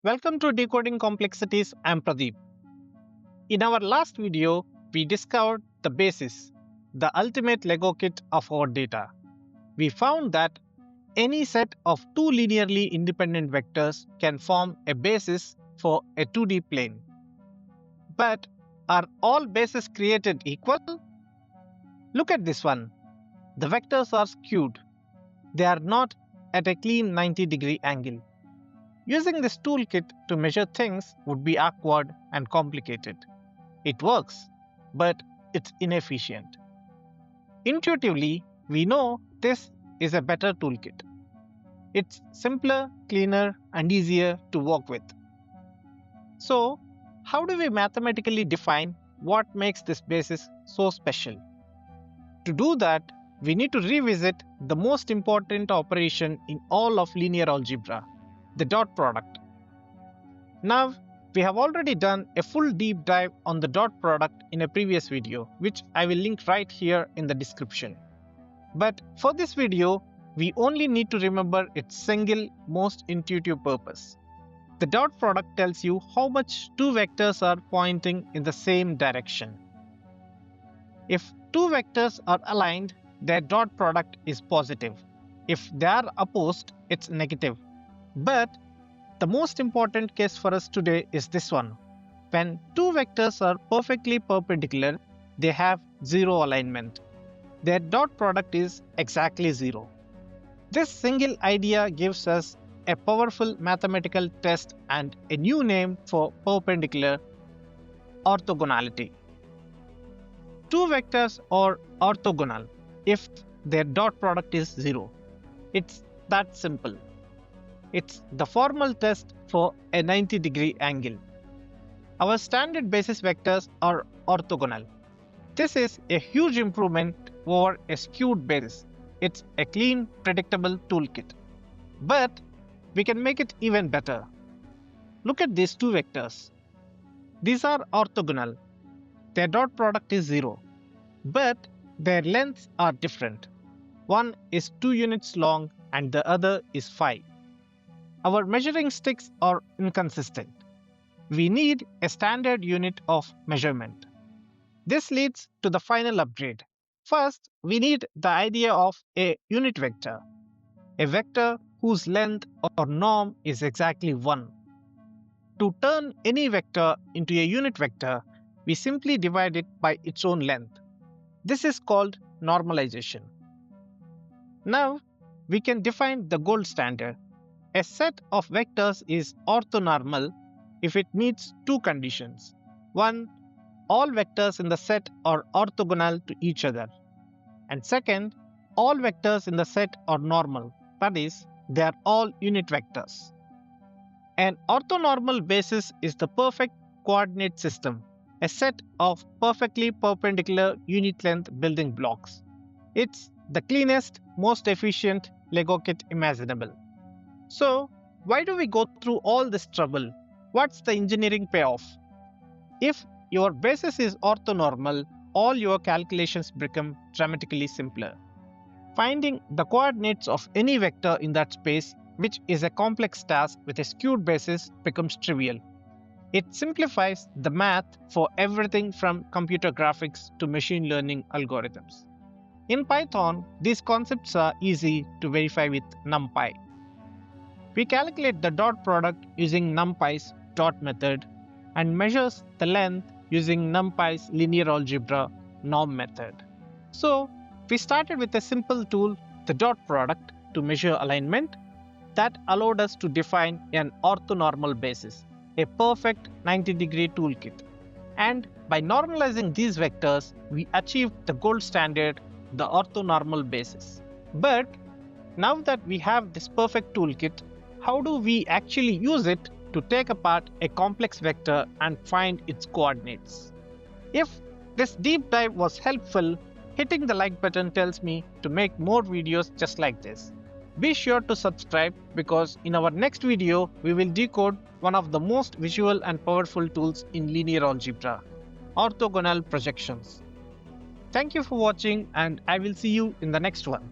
Welcome to Decoding Complexities. I'm Pradeep. In our last video, we discovered the basis, the ultimate Lego kit of our data. We found that any set of two linearly independent vectors can form a basis for a 2D plane. But are all bases created equal? Look at this one. The vectors are skewed. They are not at a clean 90-degree angle. Using this toolkit to measure things would be awkward and complicated. It works, but it's inefficient. Intuitively, we know this is a better toolkit. It's simpler, cleaner, and easier to work with. So, how do we mathematically define what makes this basis so special? To do that, we need to revisit the most important operation in all of linear algebra, the dot product. Now, we have already done a full deep dive on the dot product in a previous video, which I will link right here in the description. But for this video, we only need to remember its single most intuitive purpose. The dot product tells you how much two vectors are pointing in the same direction. If two vectors are aligned, their dot product is positive. If they are opposed, it's negative. But the most important case for us today is this one. When two vectors are perfectly perpendicular, they have zero alignment. Their dot product is exactly zero. This single idea gives us a powerful mathematical test and a new name for perpendicular: orthogonality. Two vectors are orthogonal if their dot product is zero. It's that simple. It's the formal test for a 90-degree angle. Our standard basis vectors are orthogonal. This is a huge improvement over a skewed basis. It's a clean, predictable toolkit. But we can make it even better. Look at these two vectors. These are orthogonal. Their dot product is 0. But their lengths are different. One is 2 units long and the other is 5. Our measuring sticks are inconsistent. We need a standard unit of measurement. This leads to the final upgrade. First, we need the idea of a unit vector, a vector whose length or norm is exactly 1. To turn any vector into a unit vector, we simply divide it by its own length. This is called normalization. Now, we can define the gold standard. A set of vectors is orthonormal if it meets two conditions. 1. All vectors in the set are orthogonal to each other. And second, all vectors in the set are normal. That is, they are all unit vectors. An orthonormal basis is the perfect coordinate system, a set of perfectly perpendicular unit length building blocks. It's the cleanest, most efficient Lego kit imaginable. So, why do we go through all this trouble? What's the engineering payoff? If your basis is orthonormal, all your calculations become dramatically simpler. Finding the coordinates of any vector in that space, which is a complex task with a skewed basis, becomes trivial. It simplifies the math for everything from computer graphics to machine learning algorithms. In Python, these concepts are easy to verify with NumPy. We calculate the dot product using NumPy's dot method and measures the length using NumPy's linear algebra norm method. So, we started with a simple tool, the dot product, to measure alignment. That allowed us to define an orthonormal basis, a perfect 90-degree toolkit. And by normalizing these vectors, we achieved the gold standard, the orthonormal basis. But now that we have this perfect toolkit, how do we actually use it to take apart a complex vector and find its coordinates? If this deep dive was helpful, hitting the like button tells me to make more videos just like this. Be sure to subscribe because in our next video, we will decode one of the most visual and powerful tools in linear algebra, orthogonal projections. Thank you for watching and I will see you in the next one.